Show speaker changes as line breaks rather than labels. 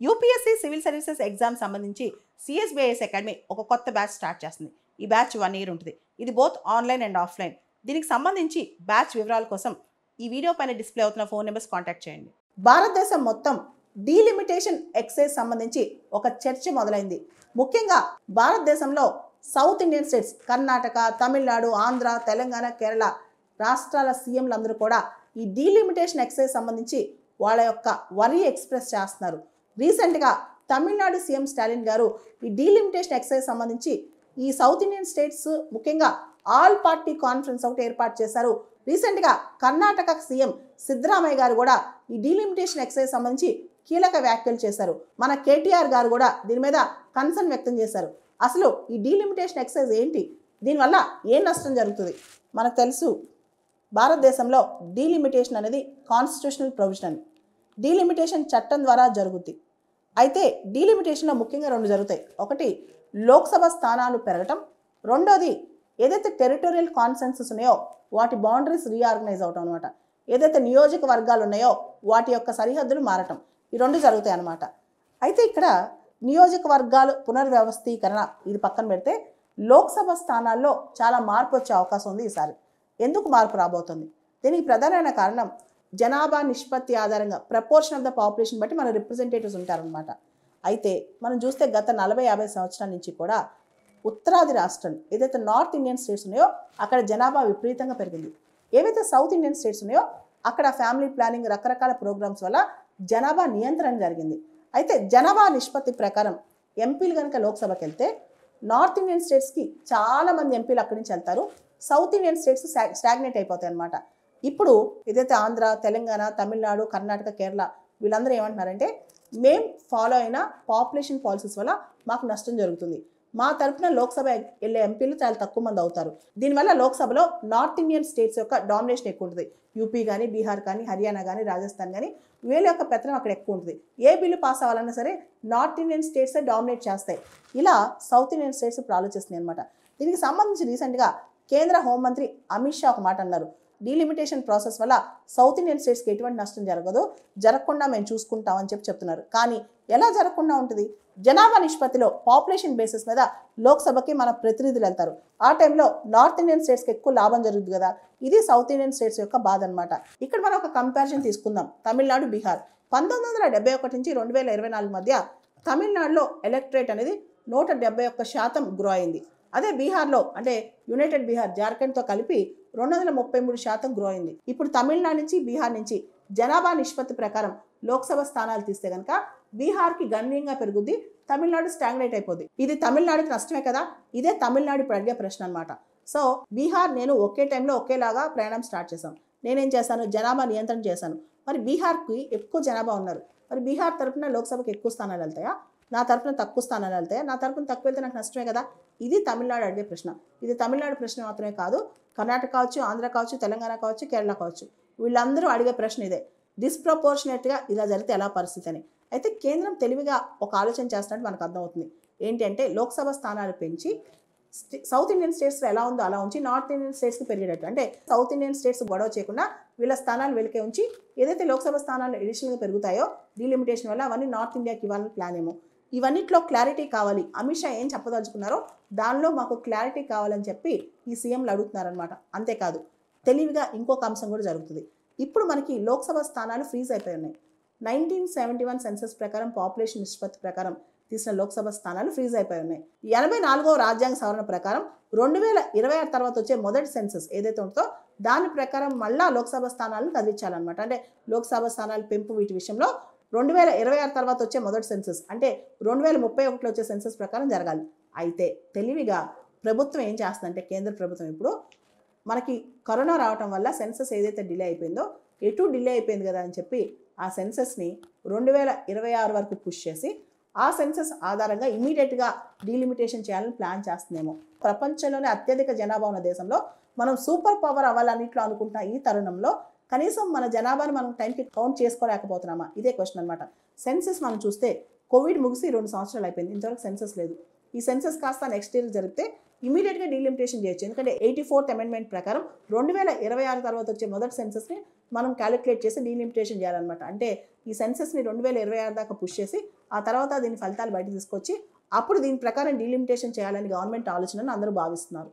UPSC civil services exam సంబంధించి CSBIS academy ఒక కొత్త బ్యాచ్ స్టార్ట్ చేస్తుంది. ఈ బ్యాచ్ 1 year ఉంటుంది. ఇది బోత్ ఆన్లైన్ అండ్ ఆఫ్లైన్. దీనికి సంబంధించి బ్యాచ్ వివరాల కోసం ఈ వీడియో పైన డిస్ప్లే అవుతున్న ఫోన్ నెంబర్స్ కాంటాక్ట్ చేయండి. భారతదేశం మొత్తం డీలిమిటేషన్ ఎక్సైజ్ సంబంధించి ఒక చర్చ మొదలైంది. ముఖ్యంగా భారతదేశంలో south Indian states Karnataka, Tamil Nadu, Andhra, Telangana, Kerala రాష్ట్రాల సీఎంలందరూ కూడా ఈ డీలిమిటేషన్ ఎక్సైజ్ సంబంధించి వాళ్ళ యొక్క వరీ ఎక్స్ప్రెస్ చేస్తున్నారు. రీసెంట్గా తమిళనాడు సీఎం స్టాలిన్ గారు ఈ డీలిమిటేషన్ ఎక్సైజ్ సంబంధించి ఈ సౌత్ ఇండియన్ స్టేట్స్ ముఖ్యంగా ఆల్ పార్టీ కాన్ఫరెన్స్ ఒకటి ఏర్పాటు చేశారు. రీసెంట్గా కర్ణాటక సీఎం సిద్ధరామయ్య గారు కూడా ఈ డీలిమిటేషన్ ఎక్సైజ్ సంబంధించి కీలక వ్యాఖ్యలు చేశారు. మన కేటీఆర్ గారు కూడా దీని మీద కన్సర్న్ వ్యక్తం చేశారు. అసలు ఈ డీలిమిటేషన్ ఎక్సైజ్ ఏంటి, దీనివల్ల ఏం నష్టం జరుగుతుంది? మనకు తెలుసు, భారతదేశంలో డీలిమిటేషన్ అనేది కాన్స్టిట్యూషనల్ ప్రొవిజన్. డీలిమిటేషన్ చట్టం ద్వారా జరుగుద్ది. అయితే డీలిమిటేషన్లో ముఖ్యంగా 2 జరుగుతాయి. ఒకటి, లోక్సభ స్థానాలు పెరగటం. రెండోది, ఏదైతే టెరిటోరియల్ కాన్సెన్సెస్ ఉన్నాయో వాటి బౌండరీస్ రీఆర్గనైజ్ అవటం అనమాట. ఏదైతే నియోజకవర్గాలు ఉన్నాయో వాటి యొక్క సరిహద్దులు మారటం. ఈ 2 జరుగుతాయి అన్నమాట. అయితే ఇక్కడ నియోజకవర్గాలు పునర్వ్యవస్థీకరణ ఇది పక్కన పెడితే లోక్సభ స్థానాల్లో చాలా మార్పు వచ్చే అవకాశం ఉంది ఈసారి. ఎందుకు మార్పు రాబోతుంది? దీనికి ప్రధానమైన కారణం జనాభా నిష్పత్తి ఆధారంగా ప్రపోర్షన్ ఆఫ్ ద పాపులేషన్ బట్టి మన రిప్రజెంటేటివ్స్ ఉంటారనమాట. అయితే మనం చూస్తే గత 40-50 సంవత్సరాల నుంచి కూడా ఉత్తరాది రాష్ట్రాలు ఏదైతే నార్త్ ఇండియన్ స్టేట్స్ ఉన్నాయో అక్కడ జనాభా విపరీతంగా పెరిగింది. ఏవైతే సౌత్ ఇండియన్ స్టేట్స్ ఉన్నాయో అక్కడ ఫ్యామిలీ ప్లానింగ్ రకరకాల ప్రోగ్రామ్స్ వల్ల జనాభా నియంత్రణ జరిగింది. అయితే జనాభా నిష్పత్తి ప్రకారం ఎంపీలు కనుక లోక్సభకి వెళ్తే నార్త్ ఇండియన్ స్టేట్స్కి చాలామంది ఎంపీలు అక్కడి నుంచి వెళ్తారు. సౌత్ ఇండియన్ స్టేట్స్ స్టాగ్నేట్ అయిపోతాయి అన్నమాట. ఇప్పుడు ఏదైతే ఆంధ్ర, తెలంగాణ, తమిళనాడు, కర్ణాటక, కేరళ వీళ్ళందరూ ఏమంటున్నారంటే మేము ఫాలో అయిన పాపులేషన్ పాలసీస్ వల్ల మాకు నష్టం జరుగుతుంది. మా తరఫున లోక్సభ వెళ్ళే ఎంపీలు చాలా తక్కువ మంది అవుతారు. దీనివల్ల లోక్సభలో నార్త్ ఇండియన్ స్టేట్స్ యొక్క డామినేషన్ ఎక్కువ ఉంటుంది. యూపీ కానీ, బీహార్ కానీ, హర్యానా కానీ, రాజస్థాన్ కానీ వీళ్ళ యొక్క పెత్తనం అక్కడ ఎక్కువ ఉంటుంది. ఏ బిల్లు పాస్ అవ్వాలన్నా సరే నార్త్ ఇండియన్ స్టేట్సే డామినేట్ చేస్తాయి. ఇలా సౌత్ ఇండియన్ స్టేట్స్ ఇప్పుడు ఆలోచిస్తున్నాయి అనమాట. దీనికి సంబంధించి రీసెంట్గా కేంద్ర హోంమంత్రి అమిత్ షా ఒక మాట అన్నారు. డీలిమిటేషన్ ప్రాసెస్ వల్ల సౌత్ ఇండియన్ స్టేట్స్కి ఎటువంటి నష్టం జరగదు, జరగకుండా మేము చూసుకుంటామని చెప్తున్నారు. కానీ ఎలా జరగకుండా ఉంటుంది? జనాభా నిష్పత్తిలో పాపులేషన్ బేసిస్ మీద లోక్సభకి మన ప్రతినిధులు వెళ్తారు. ఆ టైంలో నార్త్ ఇండియన్ స్టేట్స్కి ఎక్కువ లాభం జరుగుతుంది కదా. ఇది సౌత్ ఇండియన్ స్టేట్స్ యొక్క బాధ అనమాట. ఇక్కడ మనం ఒక కంపారిజన్ తీసుకుందాం. తమిళనాడు, బీహార్ 1971 నుంచి 2024 మధ్య తమిళనాడులో ఎలక్టరేట్ అనేది 171% గ్రో అయింది. అదే బీహార్లో అంటే యునైటెడ్ బీహార్, జార్ఖండ్తో కలిపి 233% గ్రో అయింది. ఇప్పుడు తమిళనాడు నుంచి, బీహార్ నుంచి జనాభా నిష్పత్తి ప్రకారం లోక్సభ స్థానాలు తీస్తే కనుక బీహార్కి గణనీయంగా పెరుగుద్ది, తమిళనాడు స్టాగ్నేట్ అయిపోద్ది. ఇది తమిళనాడుకి నష్టమే కదా. ఇదే తమిళనాడు ఇప్పుడు అడిగే ప్రశ్న అనమాట. సో బీహార్ నేను ఒకే టైంలో ఒకేలాగా ప్రయాణం స్టార్ట్ చేశాను. నేనేం చేశాను? జనాభా నియంత్రణ చేశాను. మరి బీహార్కి ఎక్కువ జనాభా ఉన్నారు. మరి బీహార్ తరఫున లోక్సభకి ఎక్కువ స్థానాలు వెళ్తాయా? నా తరఫున తక్కువ స్థానాలు వెళ్తాయా? నా తరఫున తక్కువ వెళ్తే నాకు నష్టమే కదా. ఇది తమిళనాడు అడిగే ప్రశ్న. ఇది తమిళనాడు ప్రశ్న మాత్రమే కాదు, కర్ణాటక కావచ్చు, ఆంధ్ర కావచ్చు, తెలంగాణ కావచ్చు, కేరళ కావచ్చు, వీళ్ళందరూ అడిగే ప్రశ్న ఇదే. డిస్ప్రపోర్షనేట్గా ఇలా జరిగితే ఎలా పరిస్థితి అని. అయితే కేంద్రం తెలివిగా ఒక ఆలోచన చేస్తున్నట్టు మనకు అర్థమవుతుంది. ఏంటి అంటే లోక్సభ స్థానాలు పెంచి సౌత్ ఇండియన్ స్టేట్స్లో ఎలా ఉందో అలా ఉంచి నార్త్ ఇండియన్ స్టేట్స్కి పెరిగేటట్టు, అంటే సౌత్ ఇండియన్ స్టేట్స్ గొడవ చేయకుండా వీళ్ళ స్థానాలు వెలికే ఉంచి ఏదైతే లోక్సభ స్థానాలు ఎడిషనల్గా పెరుగుతాయో డీలిమిటేషన్ వల్ల అవన్నీ నార్త్ ఇండియాకి ఇవ్వాలని ప్లాన్ ఏమో. ఇవన్నిట్లో క్లారిటీ కావాలి. అమిత్ షా ఏం చెప్పదలుచుకున్నారో దానిలో మాకు క్లారిటీ కావాలని చెప్పి ఈ సీఎంలు అడుగుతున్నారనమాట. అంతేకాదు తెలివిగా ఇంకొక అంశం కూడా జరుగుతుంది. ఇప్పుడు మనకి లోక్సభ స్థానాలు ఫ్రీజ్ అయిపోయి ఉన్నాయి. 1971 సెన్సస్ ప్రకారం పాపులేషన్ నిష్పత్తి ప్రకారం తీసిన లోక్సభ స్థానాలు ఫ్రీజ్ అయిపోయి ఉన్నాయి. 84వ రాజ్యాంగ సవరణ ప్రకారం 2026 తర్వాత వచ్చే మొదటి సెన్సస్ ఏదైతే ఉంటుందో దాని ప్రకారం మళ్ళా లోక్సభ స్థానాలను కదిలించాలన్నమాట. అంటే లోక్సభ స్థానాల పెంపు వీటి విషయంలో 2026 తర్వాత వచ్చే మొదటి సెన్సస్ అంటే 2031లో వచ్చే సెన్సస్ ప్రకారం జరగాలి. అయితే తెలివిగా ప్రభుత్వం ఏం చేస్తుందంటే కేంద్ర ప్రభుత్వం ఇప్పుడు మనకి కరోనా రావటం వల్ల సెన్సస్ ఏదైతే డిలే అయిపోయిందో ఎటు డిలే అయిపోయింది కదా అని చెప్పి ఆ సెన్సస్ని 2026 వరకు పుష్ చేసి ఆ సెన్సస్ ఆధారంగా ఇమీడియట్గా డీలిమిటేషన్ చేయాలని ప్లాన్ చేస్తుందేమో. ప్రపంచంలోనే అత్యధిక జనాభా ఉన్న దేశంలో మనం సూపర్ పవర్ అవ్వాలన్నింటిలో అనుకుంటున్న ఈ తరుణంలో కనీసం మన జనాభాను మనం టైంకి కౌంట్ చేసుకోలేకపోతున్నామా? ఇదే క్వశ్చన్ అనమాట. సెన్సస్ మనం చూస్తే కోవిడ్ ముగిసి 2 సంవత్సరాలు అయిపోయింది, ఇంతవరకు సెన్సస్ లేదు. ఈ సెన్సస్ కాస్త నెక్స్ట్ ఇయర్ జరిగితే ఇమీడియట్గా డీలిమిటేషన్ చేయొచ్చు. ఎందుకంటే 84th అమెండ్మెంట్ ప్రకారం 2026 తర్వాత వచ్చే మొదటి సెన్సస్ని మనం క్యాలిక్యులేట్ చేసి డీలిమిటేషన్ చేయాలన్నమాట. అంటే ఈ సెన్సస్ని 2026 దాకా పుష్ చేసి ఆ తర్వాత దీని ఫలితాలు బయట తీసుకొచ్చి అప్పుడు దీని ప్రకారం డీలిమిటేషన్ చేయాలని గవర్నమెంట్ ఆలోచనని అందరూ భావిస్తున్నారు.